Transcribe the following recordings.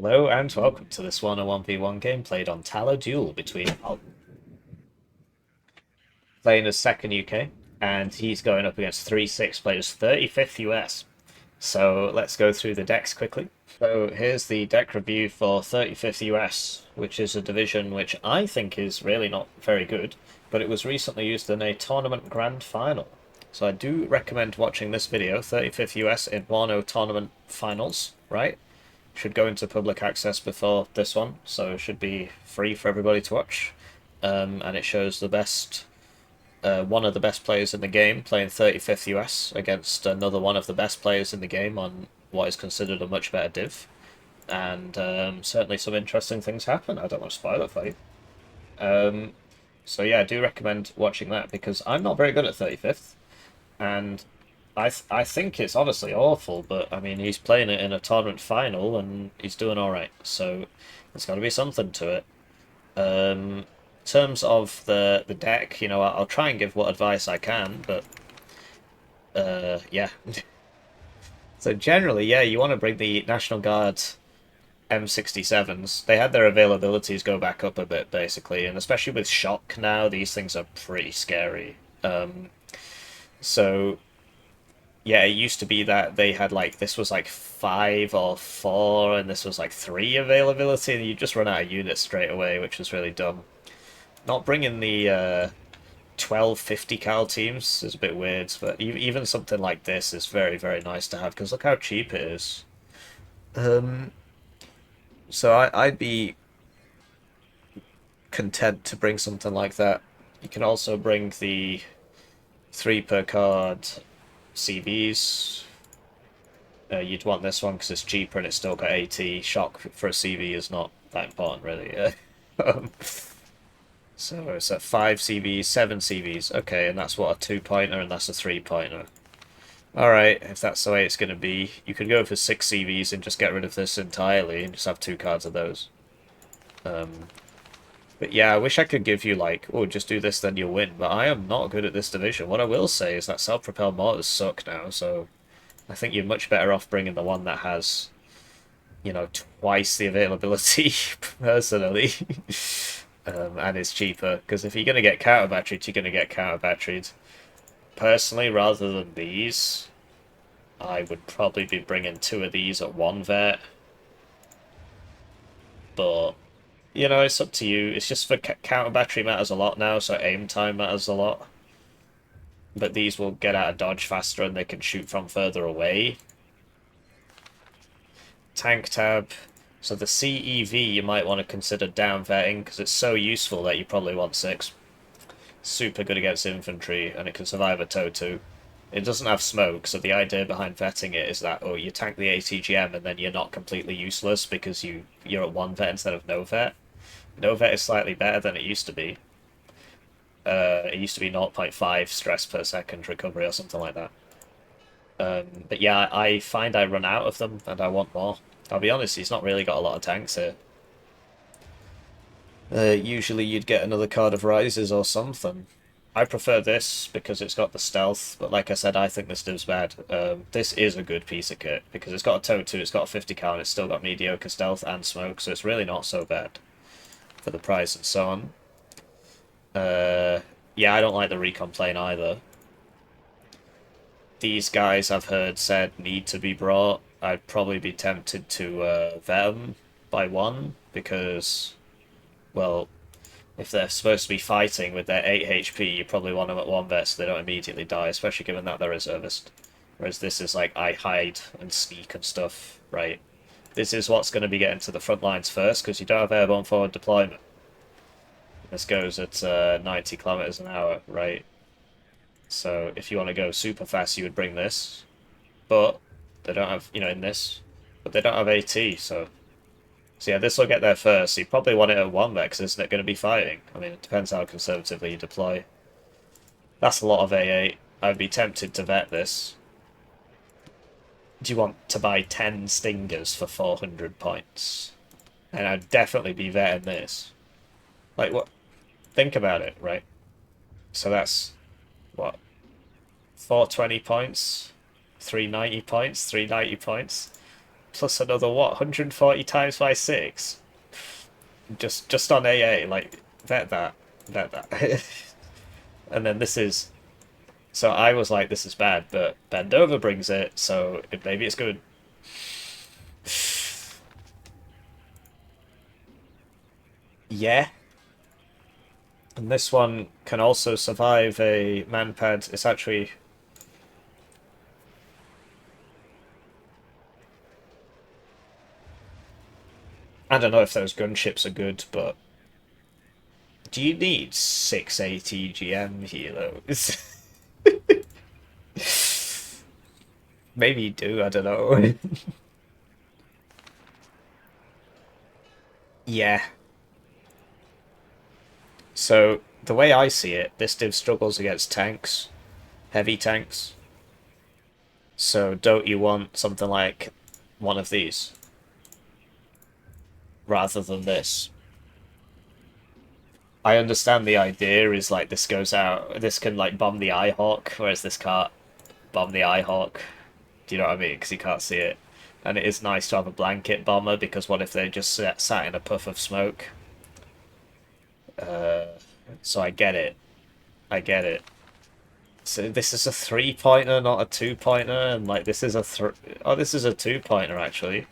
Hello and welcome to this Warno 1v1 game played on Tallow Duel between playing as second UK and he's going up against ThreeSix players 35th US. So let's go through the decks quickly. So here's the deck review for 35th US, which is a division which I think is really not very good, but it was recently used in a tournament grand final. So I do recommend watching this video, 35th US in Warno tournament finals, right? Should go into public access before this one, so it should be free for everybody to watch. And it shows the best, one of the best players in the game playing 35th US against another one of the best players in the game on what is considered a much better div. And certainly some interesting things happen. I don't want to spoil it for you. So yeah, I do recommend watching that because I'm not very good at 35th, and I think it's honestly awful, but I mean he's playing it in a tournament final and he's doing all right, so there's got to be something to it. In terms of the deck, I'll try and give what advice I can, but yeah. So generally, yeah, you want to bring the National Guard M67s. They had their availabilities go back up a bit basically, and especially with shock now, these things are pretty scary. So yeah, it used to be that they had like this was like 5 or 4, and this was like 3 availability, and you just run out of units straight away, which was really dumb. Not bringing the 1250 cal teams is a bit weird, but even something like this is very very nice to have because look how cheap it is. Um, so I'd be content to bring something like that. You can also bring the 3 per card CVs. You'd want this one because it's cheaper and it's still got AT. Shock for a CV is not that important, really. um, so it's at 5 CVs, 7 CVs. Okay, and that's what, a 2-pointer, and that's a 3-pointer. Alright, if that's the way it's going to be, you could go for 6 CVs and just get rid of this entirely and just have 2 cards of those. But yeah, I wish I could give you like, oh, just do this, then you'll win. But I am not good at this division. What I will say is that self-propelled mortars suck now, so I think you're much better off bringing the one that has, twice the availability, personally. And is cheaper, because if you're going to get counter-battered, you're going to get counter-battered. Personally, rather than these, I would probably be bringing 2 of these at 1 vet. But, it's up to you. It's just for counter-battery matters a lot now, so aim time matters a lot. But these will get out of dodge faster and they can shoot from further away. Tank tab. So the CEV you might want to consider down vetting because it's so useful that you probably want 6. Super good against infantry and it can survive a tow too. It doesn't have smoke, so the idea behind vetting it is that, oh, you tank the ATGM and then you're not completely useless because you're at 1 vet instead of no vet. No vet is slightly better than it used to be. It used to be 0.5 stress per second recovery or something like that. But yeah, I find I run out of them and I want more. I'll be honest, he's not really got a lot of tanks here. Usually you'd get another card of rises or something. I prefer this because it's got the stealth, but like I said, I think this div's bad. This is a good piece of kit because it's got a tow 2, it's got a 50 cal, and it's still got mediocre stealth and smoke, so it's really not so bad for the price and so on. Yeah, I don't like the recon plane either. These guys I've heard said need to be brought. I'd probably be tempted to vet them by 1 because, well, if they're supposed to be fighting with their 8 HP, you probably want them at 1 vet so they don't immediately die, especially given that they're reservist. Whereas this is like, I hide and sneak and stuff, right? This is what's going to be getting to the front lines first because you don't have airborne forward deployment. This goes at 90 kilometers an hour, right? So if you want to go super fast, you would bring this. But they don't have, in this. But they don't have AT, so... So yeah, this will get there first. So you probably want it at 1 vet, because isn't it going to be fighting? I mean, it depends how conservatively you deploy. That's a lot of A8. I'd be tempted to vet this. Do you want to buy 10 Stingers for 400 points? And I'd definitely be vetting this. Like, what? Think about it, right? So that's, what? 420 points? 390 points? 390 points? plus another what? 140 times by 6? Just on AA, like, bet that. Bet that. And then this is... So I was like, this is bad, but Bendova brings it, so maybe it's good. Yeah. And this one can also survive a manpad. It's actually... I don't know if those gunships are good, but... Do you need 680 GM helos? Maybe you do, I don't know. Yeah. So, the way I see it, this div struggles against tanks, heavy tanks. So, don't you want something like one of these rather than this? I understand the idea is like this goes out, this can like bomb the Eyehawk, whereas this can't bomb the Eyehawk. Do you know what I mean? Because you can't see it. And it is nice to have a blanket bomber because what if they just sat in a puff of smoke? Uh, so I get it. I get it. So this is a 3-pointer, not a 2-pointer, and like this is a oh, this is a 2-pointer actually.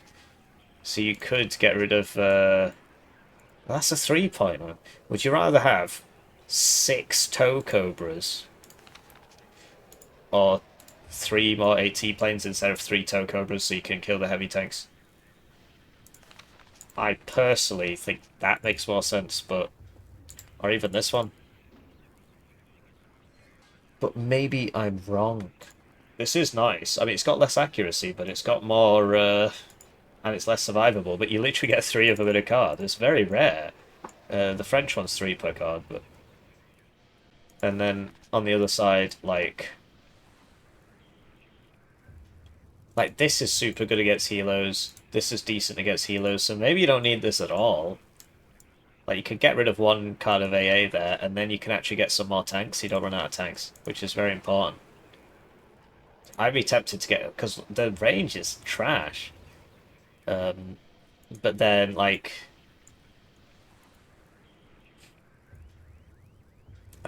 So you could get rid of that's a 3-pointer. Would you rather have 6 tow cobras or 3 more AT planes instead of 3 tow cobras so you can kill the heavy tanks? I personally think that makes more sense, but or even this one. But maybe I'm wrong. This is nice. I mean, it's got less accuracy, but it's got more, and it's less survivable. But you literally get 3 of them in a card. It's very rare. The French one's 3 per card, but... And then, on the other side, Like, this is super good against helos. This is decent against helos, so maybe you don't need this at all. Like, you could get rid of 1 card of AA there, and then you can actually get some more tanks, so you don't run out of tanks, which is very important. I'd be tempted to get... Because the range is trash. But then, like...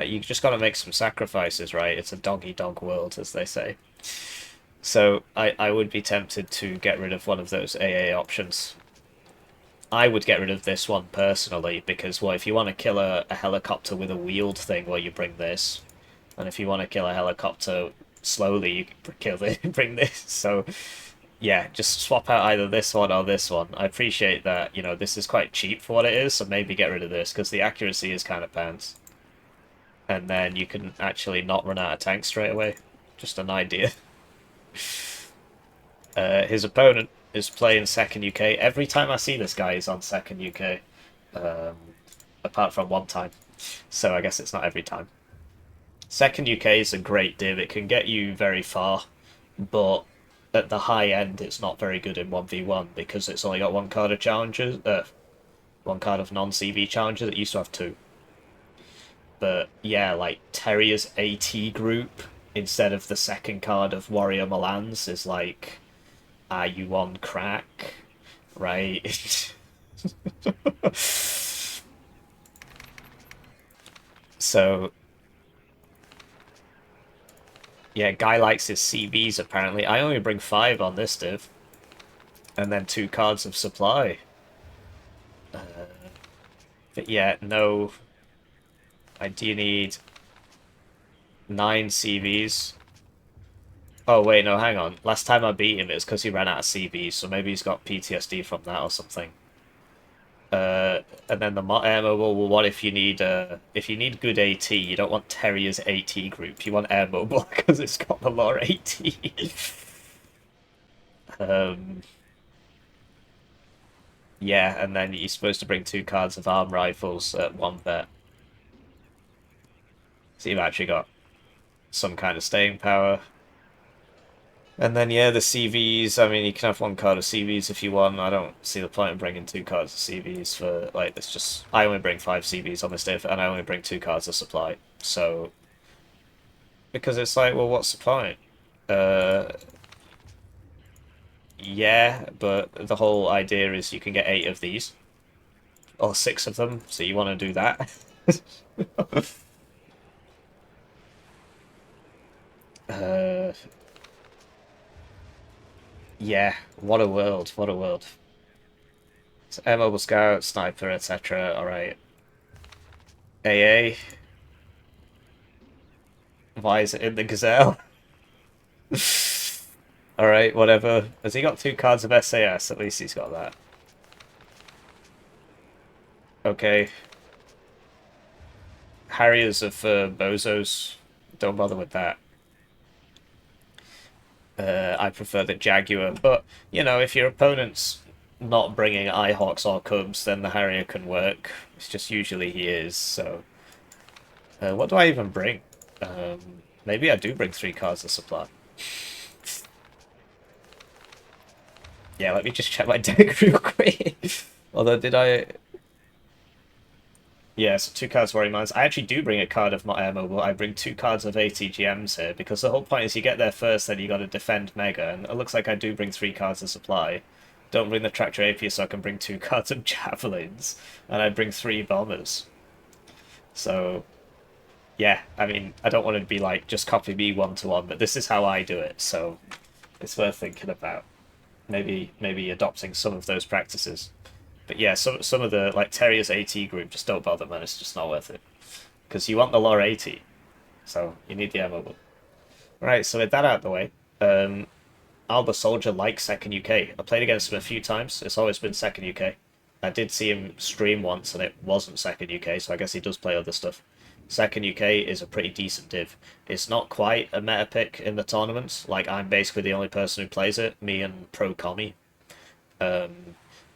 You just gotta make some sacrifices, right? It's a dog-eat-dog world, as they say. So, I would be tempted to get rid of one of those AA options. I would get rid of this one personally, because, well, if you want to kill a helicopter with a wheeled thing, well, you bring this. And if you want to kill a helicopter slowly, you can bring this. So, yeah, just swap out either this one or this one. I appreciate that, you know, this is quite cheap for what it is, so maybe get rid of this, because the accuracy is kind of pants. And then you can actually not run out of tanks straight away. Just an idea. His opponent is playing second UK. Every time I see this guy, he's on second UK. Apart from one time. So I guess it's not every time. Second UK is a great div. It can get you very far, but at the high end, it's not very good in 1v1 because it's only got 1 card of challenges, 1 card of non-CV challenges. It used to have 2. But yeah, like Terrier's AT group instead of the second card of Warrior Milans is like, are you on crack? Right? So, yeah, guy likes his CVs apparently. I only bring 5 on this div. And then 2 cards of supply. But yeah, no... I do need 9 CVs. Oh, wait, no, hang on. Last time I beat him, it's because he ran out of CVs, so maybe he's got PTSD from that or something. And then the ammo, well, what if you need good AT, you don't want Terrier's AT group, you want Air Mobile, because it's got the lore AT. Yeah, and then you're supposed to bring 2 cards of arm rifles at 1 bet. So you've actually got some kind of staying power. And then, yeah, the CVs, I mean, you can have 1 card of CVs if you want. I don't see the point of bringing 2 cards of CVs for, like, it's just... I only bring 5 CVs on this div, and I only bring 2 cards of supply. So... Because it's like, well, what's the point? Yeah, but the whole idea is you can get 8 of these, or 6 of them, so you want to do that. uh, yeah, what a world, what a world. So Air Mobile Scout, Sniper, etc. Alright. AA, why is it in the Gazelle? Alright, whatever. Has he got 2 cards of SAS? At least he's got that. Okay. Harriers of bozos. Don't bother with that. I prefer the Jaguar, but you know, if your opponent's not bringing Eyehawks or Cubs, then the Harrier can work. It's just usually he is. So, what do I even bring? Maybe I do bring 3 cards of supply. Yeah, let me just check my deck real quick. Although, did I? Yeah, so 2 cards Worry Minds. I actually do bring a card of my Air Mobile. I bring 2 cards of ATGMs here, because the whole point is you get there first, then you got to defend Mega, and it looks like I do bring 3 cards of supply. Don't bring the Tractor Apius, so I can bring 2 cards of Javelins, and I bring 3 Bombers. So, yeah, I mean, I don't want to be like, just copy me one-to-one, but this is how I do it, so it's worth thinking about. Maybe adopting some of those practices. But yeah, some of the like Terrier's AT group, just don't bother, man. It's just not worth it because you want the lore 80, so you need the air mobile. Right, so with that out of the way, AlbaSoulja likes second UK. I played against him a few times. It's always been second UK. I did see him stream once, and it wasn't second UK, so I guess he does play other stuff. Second UK is a pretty decent div. It's not quite a meta pick in the tournaments. Like I'm basically the only person who plays it, me and Pro Commie.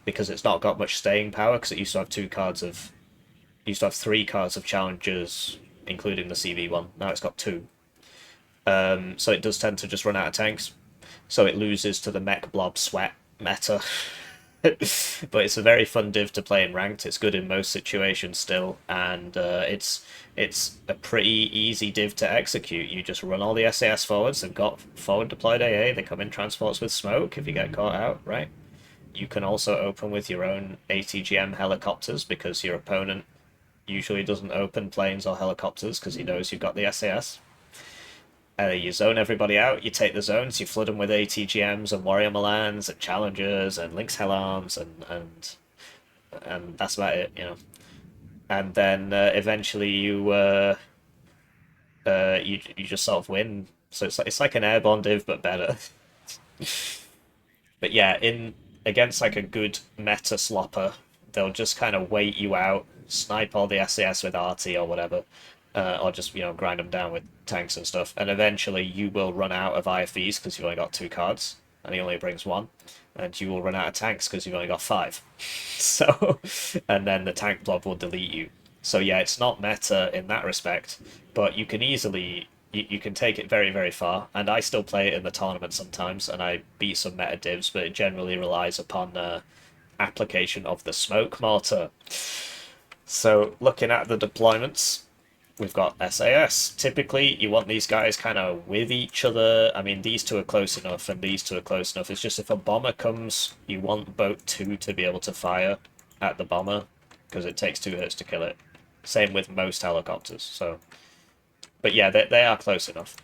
Because it's not got much staying power because it used to have 3 cards of challengers, including the CV one. Now it's got 2. So it does tend to just run out of tanks. So it loses to the mech blob sweat meta. But it's a very fun div to play in ranked. It's good in most situations still, and it's a pretty easy div to execute. You just run all the SAS forwards. They've got forward deployed AA. They come in transports with smoke if you get caught out, right? You can also open with your own ATGM helicopters because your opponent usually doesn't open planes or helicopters because he knows you've got the SAS. You zone everybody out, you take the zones, you flood them with ATGMs and Warrior Milans and Challengers and Lynx Hellarms and that's about it, you know. And then eventually you just sort of win. So it's like an airborne div but better. But yeah, in against like a good meta slopper, they'll just kind of wait you out, snipe all the SAS with RT or whatever, or just grind them down with tanks and stuff, and eventually you will run out of IFVs because you've only got 2 cards, and he only brings 1, and you will run out of tanks because you've only got 5. So, and then the tank blob will delete you. So yeah, it's not meta in that respect, but you can easily you can take it very, very far, and I still play it in the tournament sometimes, and I beat some meta divs, but it generally relies upon application of the smoke mortar. So looking at the deployments, we've got SAS. Typically, you want these guys kind of with each other. I mean, these 2 are close enough, and these 2 are close enough. It's just if a bomber comes, you want boat 2 to be able to fire at the bomber, because it takes 2 hits to kill it. Same with most helicopters, so... But yeah, they are close enough.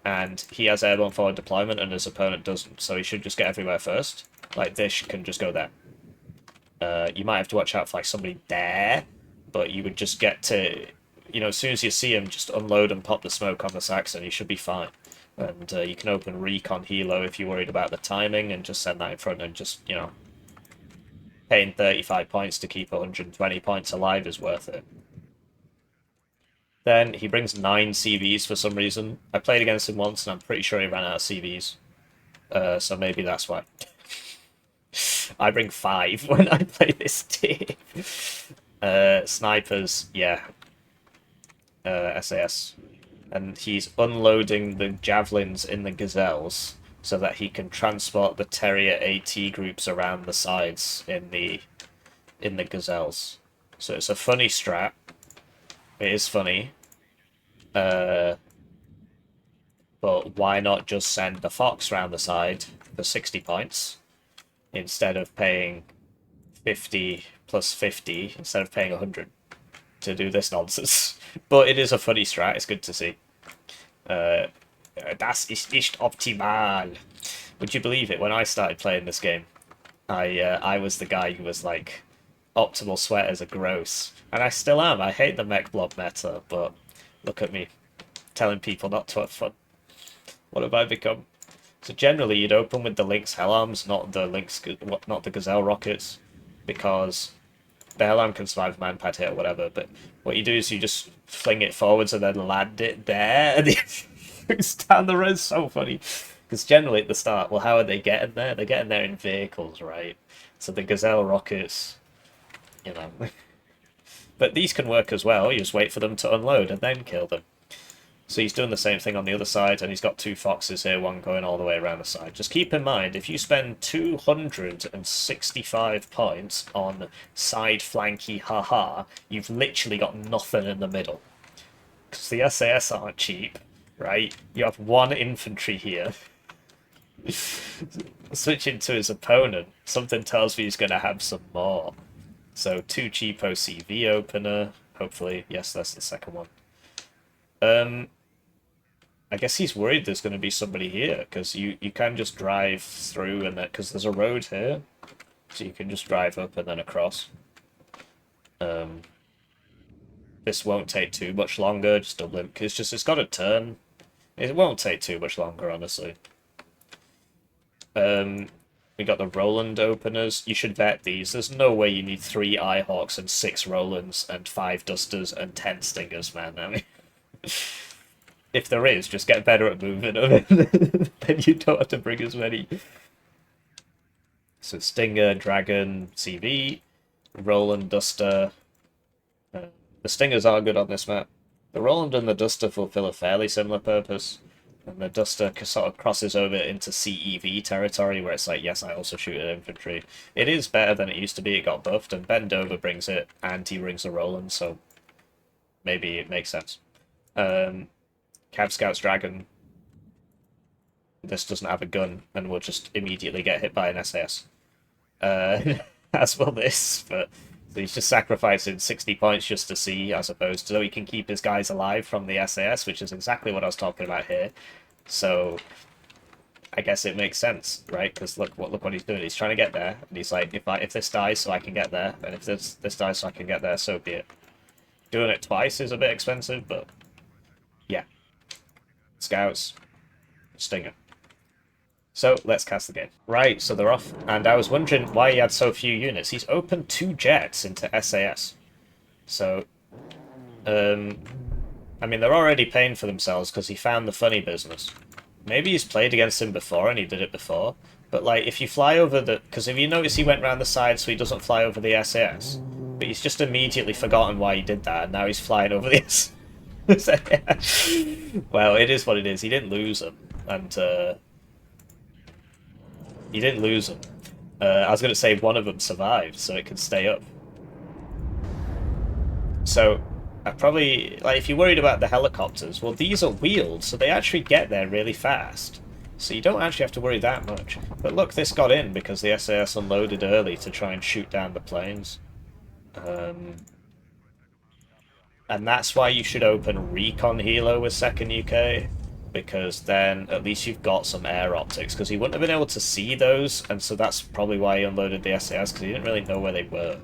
And he has airborne forward deployment, and his opponent doesn't, so he should just get everywhere first. Like, this can just go there. You might have to watch out for like somebody there, but you would just get to, as soon as you see him, just unload and pop the smoke on the Saxon. You should be fine. And you can open recon helo if you're worried about the timing, and just send that in front, and just, paying 35 points to keep 120 points alive is worth it. Then he brings 9 CVs for some reason. I played against him once, and I'm pretty sure he ran out of CVs. So maybe that's why. I bring 5 when I play this team. Snipers, yeah. SAS. And he's unloading the javelins in the gazelles so that he can transport the Terrier AT groups around the sides in the gazelles. So it's a funny strat. It is funny. But why not just send the Fox round the side for 60 points? instead of paying 50 plus 50, instead of paying 100 to do this nonsense. But it is a funny strat, it's good to see. Das ist nicht optimal. Would you believe it? When I started playing this game, I was the guy who was like, optimal sweaters are gross. And I still am. I hate the mech blob meta, but look at me, telling people not to have fun. What have I become? So generally, you'd open with the Lynx Hellarms, not the Gazelle rockets, because the Hellarm can survive a man-pad hit or whatever. But what you do is you just fling it forwards and then land it there, and it's down the road. So funny, because generally at the start, well, how are they getting there? They're getting there in vehicles, right? So the Gazelle rockets, you know. But these can work as well. You just wait for them to unload and then kill them. So he's doing the same thing on the other side, and he's got two foxes here, one going all the way around the side. Just keep in mind, if you spend 265 points on side flanky haha, you've literally got nothing in the middle. Because the SAS aren't cheap, right? You have one infantry here. Switching to his opponent, something tells me he's going to have some more. So 2 cheapo CV opener, hopefully. Yes, that's the second one. I guess he's worried there's going to be somebody here, because you can just drive through, and because there's a road here, so you can just drive up and then across. This won't take too much longer, just double it, because it's got to turn. It won't take too much longer, honestly. We got the Roland openers. You should vet these. There's no way you need 3 Eyehawks and 6 Rolands and 5 Dusters and 10 Stingers, man. I mean, if there is, just get better at moving them. Then you don't have to bring as many. So Stinger, Dragon, CV, Roland, Duster. The Stingers are good on this map. The Roland and the Duster fulfill a fairly similar purpose. And the Duster sort of crosses over into CEV territory, where it's like, yes, I also shoot at infantry. It is better than it used to be. It got buffed, and Bend Over brings it, and he brings a Roland, so maybe it makes sense. Cav Scout's Dragon. This doesn't have a gun, and will just immediately get hit by an SAS. As will this, but so he's just sacrificing 60 points just to see, as opposed to so he can keep his guys alive from the SAS, which is exactly what I was talking about here. So I guess it makes sense, right? Because look what he's doing. He's trying to get there, and he's like, if this dies, so I can get there, and if this dies, so I can get there, so be it. Doing it twice is a bit expensive, but yeah. Scouts, Stinger. So let's cast the game. Right, so they're off, and I was wondering why he had so few units. He's opened 2 jets into SAS. So, I mean, they're already paying for themselves because he found the funny business. Maybe he's played against him before and he did it before, but like, if you fly over the... Because if you notice, he went round the side so he doesn't fly over the SAS. But he's just immediately forgotten why he did that, and now he's flying over the SAS. Well, it is what it is. He didn't lose them, and he didn't lose them. I was going to say one of them survived, so it could stay up. So, I probably... Like, if you're worried about the helicopters, well, these are wheeled, so they actually get there really fast. So you don't actually have to worry that much. But look, this got in because the SAS unloaded early to try and shoot down the planes. And that's why you should open Recon Helo with 2nd UK, because then at least you've got some air optics, because he wouldn't have been able to see those, and so that's probably why he unloaded the SAS, because he didn't really know where they were.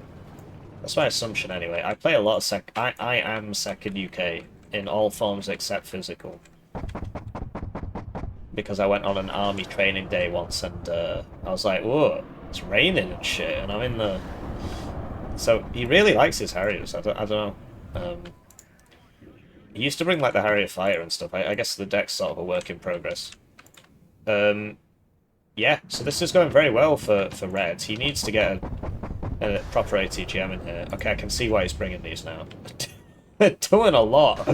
That's my assumption anyway. I play a lot of I am 2nd UK in all forms except physical, because I went on an army training day once, and I was like, whoa, it's raining and shit, and I'm in the... So he really likes his Harriers. I don't know. He used to bring like the Harrier Fire and stuff. I guess the deck's sort of a work in progress. Yeah, so this is going very well for Red. He needs to get a proper ATGM in here. Okay, I can see why he's bringing these now. They're doing a lot.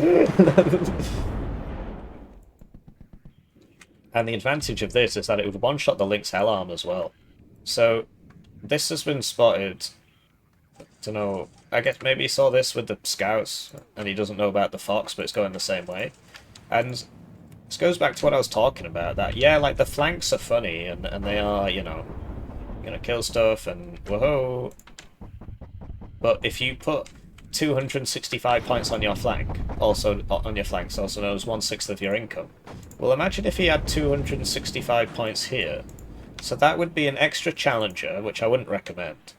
And the advantage of this is that it would one-shot the Lynx Hellarm as well. So this has been spotted... Don't know. I guess maybe he saw this with the scouts, and he doesn't know about the fox, but it's going the same way. And this goes back to what I was talking about. That yeah, like the flanks are funny, and they are, you know, gonna kill stuff and whoa. But if you put 265 points on your flank, also on your flanks, also known as 1/6 of your income. Well, imagine if he had 265 points here. So that would be an extra challenger, which I wouldn't recommend.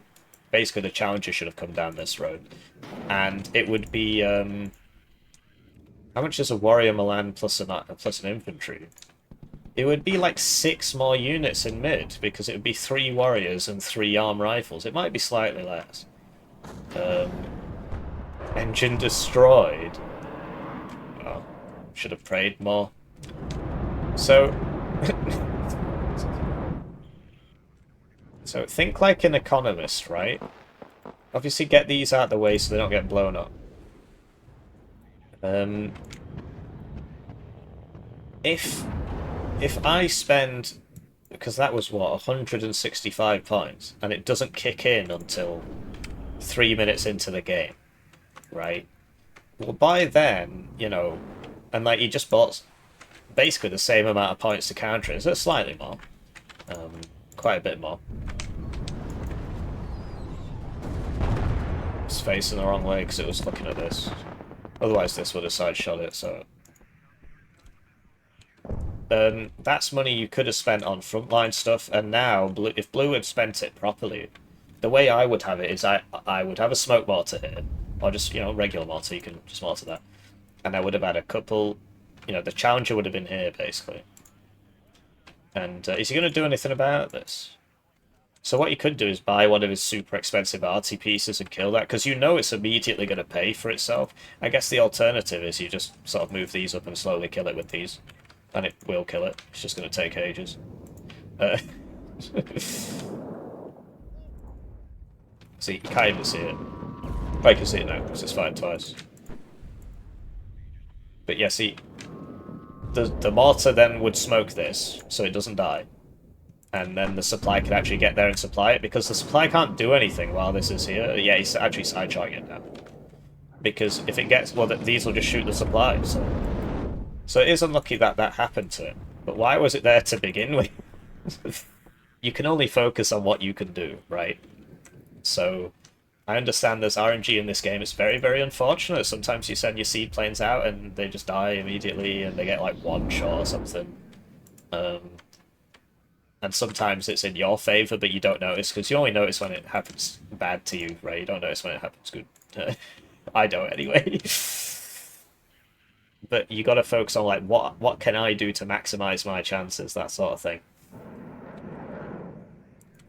Basically, the challenger should have come down this road. And it would be, how much is a warrior Milan plus an infantry? It would be like 6 more units in mid, because it would be 3 warriors and 3 arm rifles. It might be slightly less. Engine destroyed. Oh, should have prayed more. So... So think like an economist, right? Obviously get these out of the way so they don't get blown up. If I spend, because that was what, 165 points, and it doesn't kick in until 3 minutes into the game, right? Well, by then, you know, and like you just bought basically the same amount of points to counter it, so slightly more, quite a bit more. It's facing the wrong way because it was looking at this. Otherwise, this would have sideshot it. So, that's money you could have spent on frontline stuff, and now, if Blue had spent it properly, the way I would have it is I would have a smoke mortar here, or just, you know, regular mortar. You can just mortar that, and I would have had a couple. You know, the challenger would have been here basically. And is he going to do anything about this? So what you could do is buy one of his super expensive arty pieces and kill that, because you know it's immediately going to pay for itself. I guess the alternative is you just sort of move these up and slowly kill it with these. And it will kill it. It's just going to take ages. See, you can't even see it. I can see it now, because it's fired twice. But yeah, see, the mortar then would smoke this, so it doesn't die. And then the supply can actually get there and supply it, because the supply can't do anything while this is here. Yeah, he's actually side-shotting it now. Because if it gets... Well, these will just shoot the supply, so... So it is unlucky that that happened to it. But why was it there to begin with? You can only focus on what you can do, right? So... I understand there's RNG in this game. It's very, very unfortunate. Sometimes you send your seaplanes out and they just die immediately and they get like 1 shot or something. And sometimes it's in your favour, but you don't notice, because you only notice when it happens bad to you, right? You don't notice when it happens good. I don't, anyway. But you got to focus on, like, what can I do to maximise my chances, that sort of thing.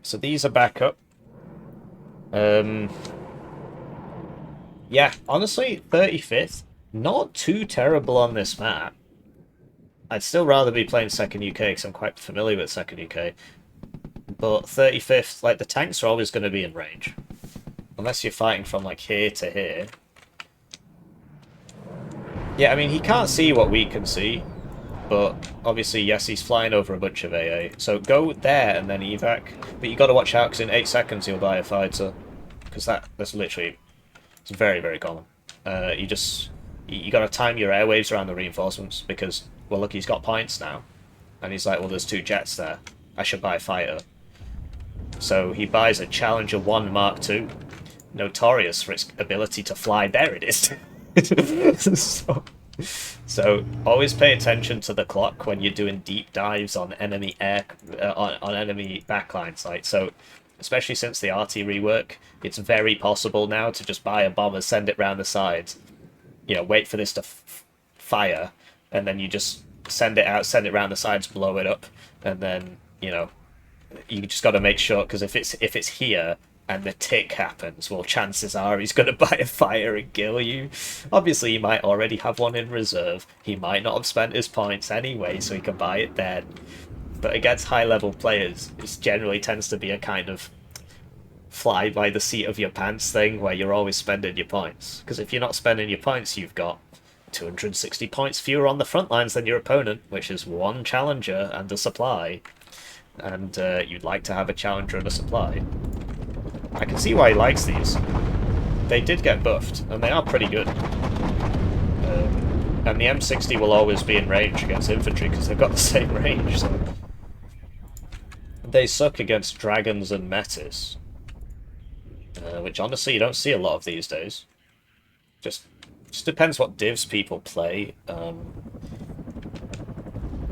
So these are back up. Yeah, honestly, 35th, not too terrible on this map. I'd still rather be playing 2nd UK because I'm quite familiar with 2nd UK. But 35th, like, the tanks are always going to be in range. Unless you're fighting from, like, here to here. Yeah, I mean, he can't see what we can see. But, obviously, yes, he's flying over a bunch of AA. So go there and then evac. But you got to watch out, because in 8 seconds he'll buy a fighter. Because that's literally... It's very, very common. You got to time your airwaves around the reinforcements, because... Well, look, he's got points now. And he's like, well, there's 2 jets there. I should buy a fighter. So he buys a Challenger 1 Mark II. Notorious for its ability to fly. There it is. So always pay attention to the clock when you're doing deep dives on enemy on enemy backlines. Like, so, especially since the RT rework, it's very possible now to just buy a bomber, send it round the sides. You know, wait for this to fire. And then you just send it out, send it around the sides, blow it up, and then, you know, you just got to make sure, because if it's here and the tick happens, well, chances are he's going to buy a fire and kill you. Obviously, he might already have one in reserve. He might not have spent his points anyway, so he can buy it then. But against high-level players, it generally tends to be a kind of fly by the seat of your pants thing, where you're always spending your points. Because if you're not spending your points, you've got 260 points fewer on the front lines than your opponent, which is 1 challenger and a supply. And you'd like to have a challenger and a supply. I can see why he likes these. They did get buffed, and they are pretty good. And the M60 will always be in range against infantry, because they've got the same range. So. They suck against dragons and metas, which honestly you don't see a lot of these days. Just depends what divs people play.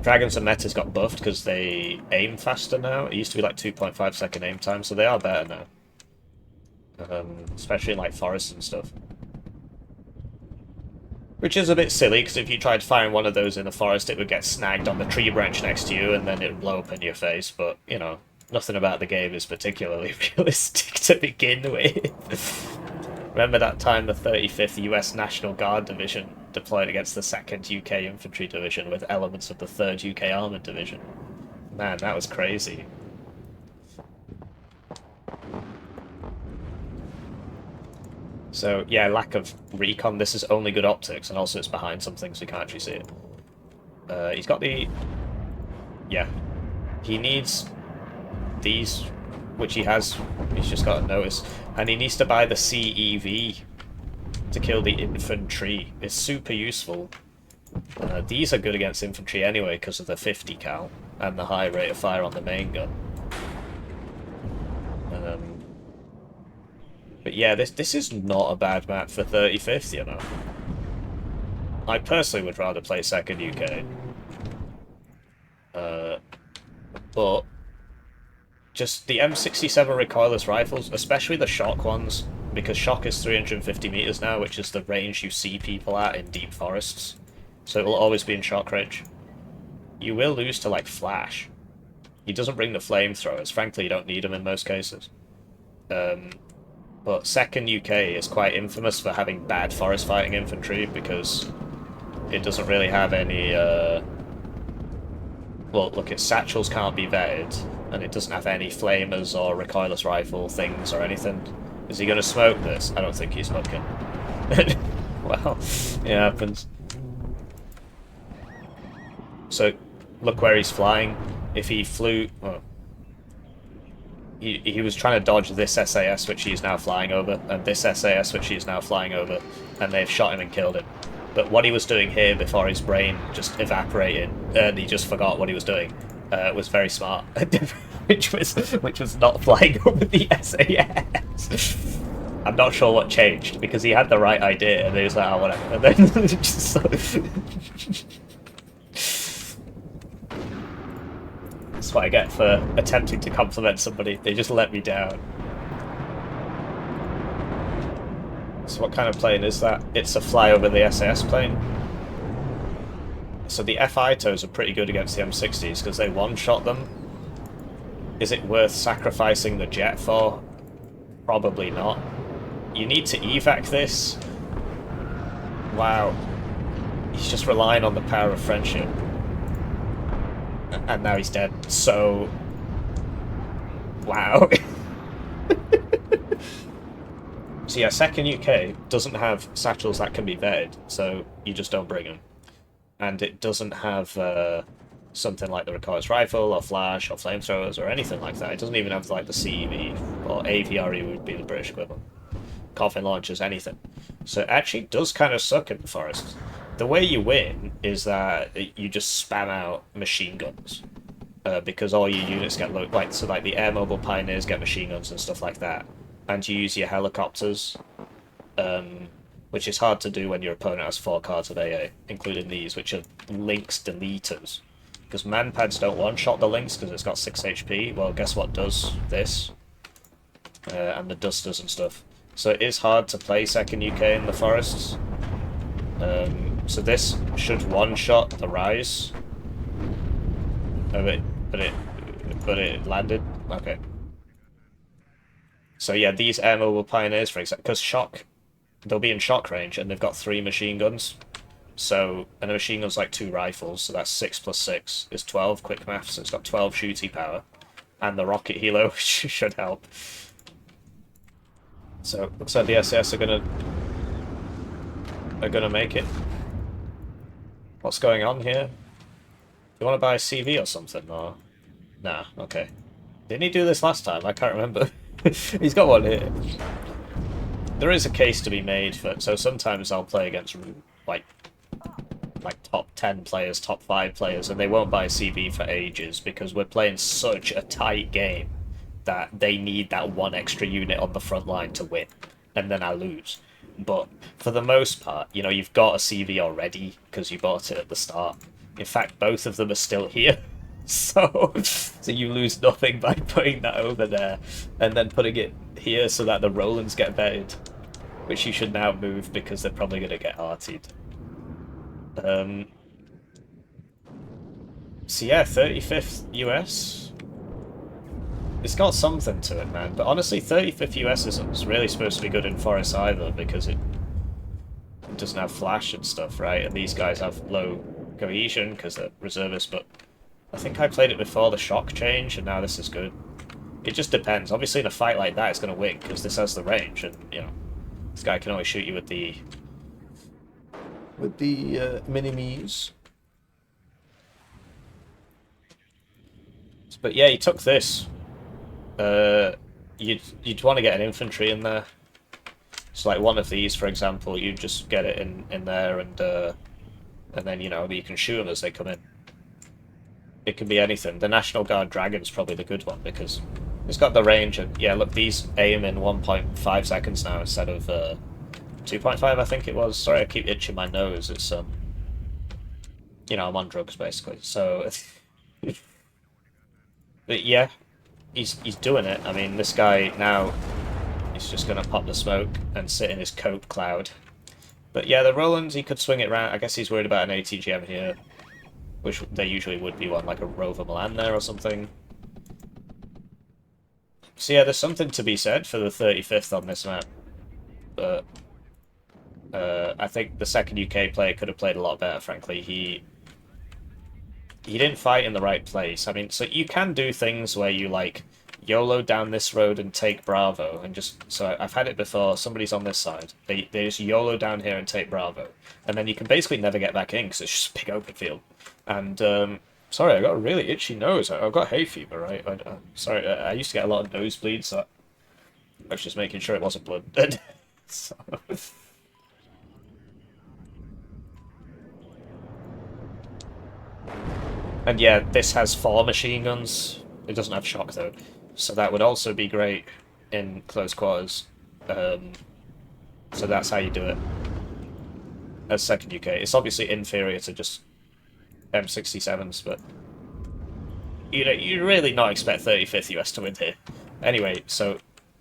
Dragons and metas got buffed because they aim faster now. It used to be like 2.5 second aim time, so they are better now. Especially in like forests and stuff. Which is a bit silly, because if you tried firing one of those in the forest, it would get snagged on the tree branch next to you, and then it would blow up in your face, but, you know, nothing about the game is particularly realistic to begin with. Remember that time the 35th US National Guard Division deployed against the 2nd UK Infantry Division with elements of the 3rd UK Armoured Division? Man, that was crazy. So, yeah, lack of recon. This is only good optics, and also it's behind some things we can't actually see it. He's got the... Yeah. He needs these, which he has. He's just got to notice. And he needs to buy the CEV to kill the infantry. It's super useful. These are good against infantry anyway, because of the 50 cal and the high rate of fire on the main gun. But yeah, this is not a bad map for 35th, you know. I personally would rather play 2nd UK. But just the M67 recoilless rifles, especially the shock ones, because shock is 350 meters now, which is the range you see people at in deep forests. So it will always be in shock range. You will lose to, like, flash. He doesn't bring the flamethrowers. Frankly, you don't need them in most cases. But 2nd UK is quite infamous for having bad forest fighting infantry, because it doesn't really have any, well, look, its satchels can't be vetted, and it doesn't have any flamers or recoilless rifle things or anything. Is he going to smoke this? I don't think he's smoking. Well, it happens. So, look where he's flying. If he flew... Oh, he was trying to dodge this SAS, which he's now flying over, and this SAS, which he's now flying over, and they've shot him and killed him. But what he was doing here before his brain just evaporated, and he just forgot what he was doing, was very smart, which was not flying over the SAS. I'm not sure what changed, because he had the right idea, and he was like, oh, whatever, and then just... That's what I get for attempting to compliment somebody. They just let me down. So what kind of plane is that? It's a fly over the SAS plane. So the FITOs are pretty good against the M60s because they one-shot them. Is it worth sacrificing the jet for? Probably not. You need to evac this. Wow. He's just relying on the power of friendship. And now he's dead, so... Wow. So yeah, 2nd UK doesn't have satchels that can be vetted, so you just don't bring them. And it doesn't have something like the recoilless rifle, or flash, or flamethrowers, or anything like that. It doesn't even have like the CEV, or AVRE would be the British equivalent. Coffin launchers, anything. So it actually does kind of suck in the forest. The way you win is that you just spam out machine guns, because all your units get so like the air mobile pioneers get machine guns and stuff like that, and you use your helicopters, which is hard to do when your opponent has 4 cards of AA, including these, which are Lynx deleters, because manpads don't one-shot the Lynx because it's got 6 HP. Well, guess what does this, and the dusters and stuff. So it is hard to play 2nd UK in the forests. So this should one-shot the Rise. Oh wait, but it landed? Okay. So yeah, these air mobile pioneers, for example, because shock, they'll be in shock range, and they've got 3 machine guns. So, and a machine gun's like 2 rifles, so that's 6 plus 6 is 12, quick maths, so it's got 12 shooty power. And the rocket helo should help. So, looks like the SAS are gonna make it. What's going on here? Do you want to buy a CV or something, or... Nah, okay. Didn't he do this last time? I can't remember. He's got one here. There is a case to be made for... So sometimes I'll play against, like, like top 10 players, top 5 players, and they won't buy a CV for ages because we're playing such a tight game that they need that one extra unit on the front line to win, and then I lose. But for the most part, you know, you've got a CV already because you bought it at the start. In fact, both of them are still here. So you lose nothing by putting that over there and then putting it here so that the Rolands get betted, which you should now move because they're probably going to get artied. So yeah, 35th US. It's got something to it, man. But honestly, 35th US isn't really supposed to be good in Forest either because it doesn't have flash and stuff, right? And these guys have low cohesion because they're reservists, but I think I played it before the shock change, and now this is good. It just depends. Obviously, in a fight like that, it's going to win, because this has the range, and, you know, this guy can always shoot you with the mini-me's. But yeah, you took this. You'd want to get an infantry in there. So like one of these, for example, you just get it in there, and then, you know, you can shoot them as they come in. It can be anything. The National Guard Dragon's probably the good one because it's got the range, and yeah, look, these aim in 1.5 seconds now instead of 2.5, I think it was. Sorry, I keep itching my nose. It's you know, I'm on drugs basically. So, but yeah, he's doing it. I mean, this guy now, he's just gonna pop the smoke and sit in his cope cloud. But yeah, the Rolands, he could swing it round. I guess he's worried about an ATGM here, which there usually would be one, like a Rover Milan there or something. So yeah, there's something to be said for the 35th on this map. But I think the second UK player could have played a lot better, frankly. He didn't fight in the right place. I mean, so you can do things where you, like, YOLO down this road and take Bravo, and just... So I've had it before, somebody's on this side. They just YOLO down here and take Bravo. And then you can basically never get back in, because it's just a big open field. And, sorry, I got a really itchy nose. I've got hay fever, right? Sorry, I used to get a lot of nosebleeds, so I was just making sure it wasn't blood. So... And yeah, this has 4 machine guns. It doesn't have shock, though. So that would also be great in close quarters. So that's how you do it. As second UK. It's obviously inferior to just M67s, but... You know, you'd really not expect 35th US to win here. Anyway, so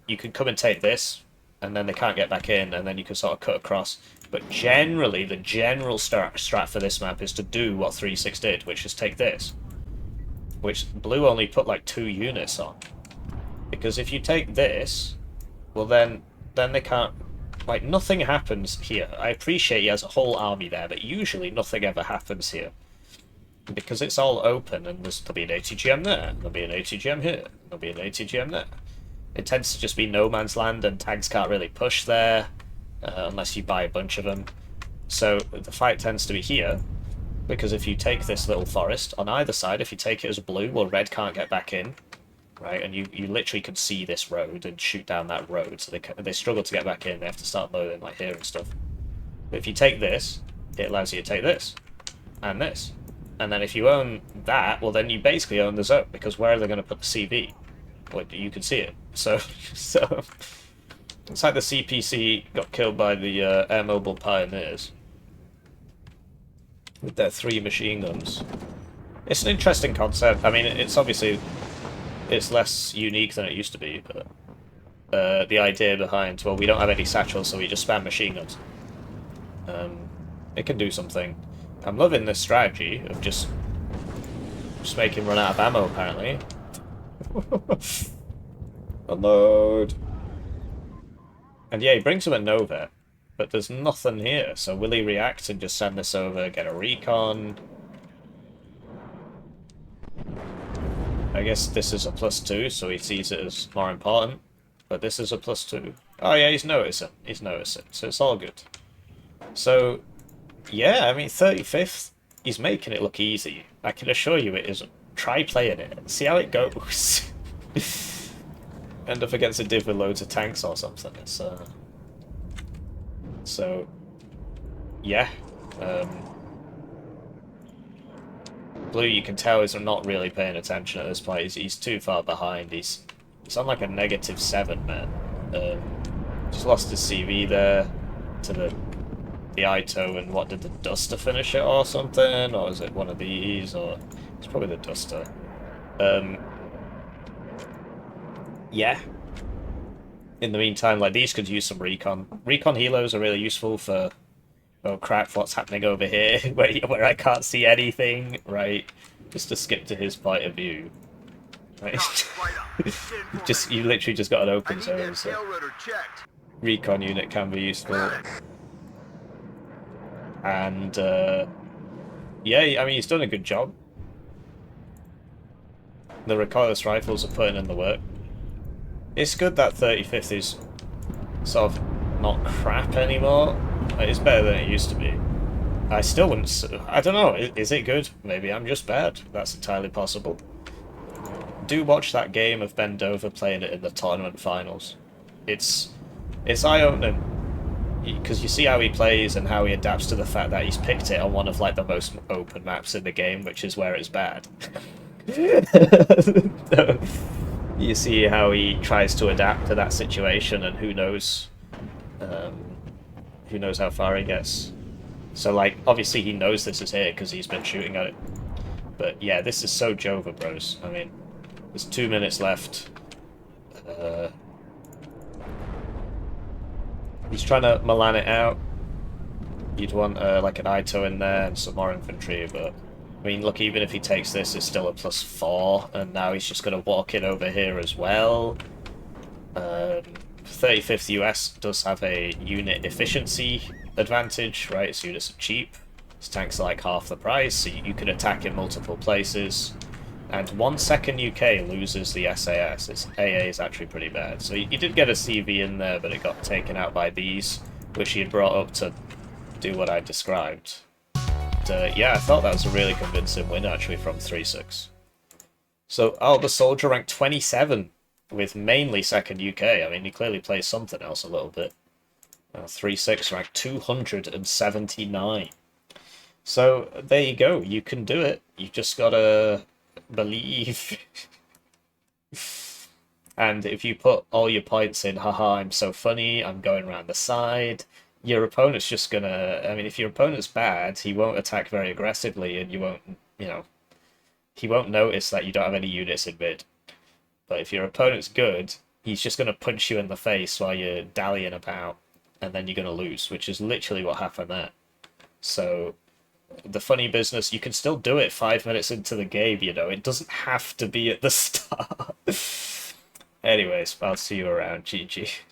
you can come and take this, and then they can't get back in, and then you can sort of cut across. But generally, the general strat for this map is to do what ThreeSix did, which is take this. Which Blue only put like 2 units on. Because if you take this, well then they can't... Like, nothing happens here. I appreciate he has a whole army there, but usually nothing ever happens here. Because it's all open, and there'll be an ATGM there, there'll be an ATGM here, there'll be an ATGM there. It tends to just be no man's land, and tags can't really push there. Unless you buy a bunch of them. So the fight tends to be here, because if you take this little forest, on either side, if you take it as blue, well, red can't get back in, right? And you literally can see this road and shoot down that road, so they struggle to get back in, they have to start loading, like here and stuff. But if you take this, it allows you to take this, and this. And then if you own that, well, then you basically own the zone, because where are they going to put the CV? Well, you can see it. So... It's like the CPC got killed by the Air Mobile Pioneers with their 3 machine guns. It's an interesting concept. I mean, it's obviously it's less unique than it used to be, but the idea behind, well, we don't have any satchels, so we just spam machine guns. It can do something. I'm loving this strategy of just make him run out of ammo, apparently. Unload. And yeah, he brings him a Nova, but there's nothing here, so will he react and just send this over, get a recon? I guess this is a +2, so he sees it as more important, but this is a +2. Oh yeah, he's noticing, so it's all good. So, yeah, I mean, 35th, he's making it look easy. I can assure you it isn't. Try playing it, see how it goes. End up against a div with loads of tanks or something. It's so yeah. Blue, you can tell, is not really paying attention at this point. He's too far behind. He's on like a -7, man. Just lost his CV there to the Ito, and what did the Duster finish it or something? Or is it one of these? Or it's probably the Duster. Yeah. In the meantime, like, these could use some recon. Recon helos are really useful for, oh crap, what's happening over here where I can't see anything, right? Just to skip to his point of view. Right? You literally just got an open zone, so recon unit can be useful. And yeah, I mean, he's done a good job. The recoilless rifles are putting in the work. It's good that 35th is sort of not crap anymore. It's better than it used to be. I still wouldn't... I don't know, is it good? Maybe I'm just bad. That's entirely possible. Do watch that game of Ben Dover playing it in the tournament finals. It's eye-opening. Because you see how he plays and how he adapts to the fact that he's picked it on one of like the most open maps in the game, which is where it's bad. So, you see how he tries to adapt to that situation, and who knows how far he gets. So, like, obviously he knows this is here because he's been shooting at it. But yeah, this is so Jova, bros. I mean, there's 2 minutes left. He's trying to Milan it out. You'd want like an Ito in there and some more infantry, but I mean, look, even if he takes this, it's still a +4, and now he's just going to walk in over here as well. 35th US does have a unit efficiency advantage, right? His units are cheap. His tanks are like half the price, so you can attack in multiple places. And 1 second UK loses the SAS. Its AA is actually pretty bad. So he did get a CV in there, but it got taken out by these, which he had brought up to do what I described. Yeah, I thought that was a really convincing win, actually, from ThreeSix. So, AlbaSoulja ranked 27, with mainly second UK. I mean, he clearly plays something else a little bit. ThreeSix ranked 279. So, there you go. You can do it. You just gotta believe. And if you put all your points in, haha, I'm so funny, I'm going around the side, your opponent's just gonna... I mean, if your opponent's bad, he won't attack very aggressively, and you won't, you know... He won't notice that you don't have any units in mid. But if your opponent's good, he's just gonna punch you in the face while you're dallying about, and then you're gonna lose, which is literally what happened there. So, the funny business, you can still do it 5 minutes into the game, you know, it doesn't have to be at the start. Anyways, I'll see you around, GG.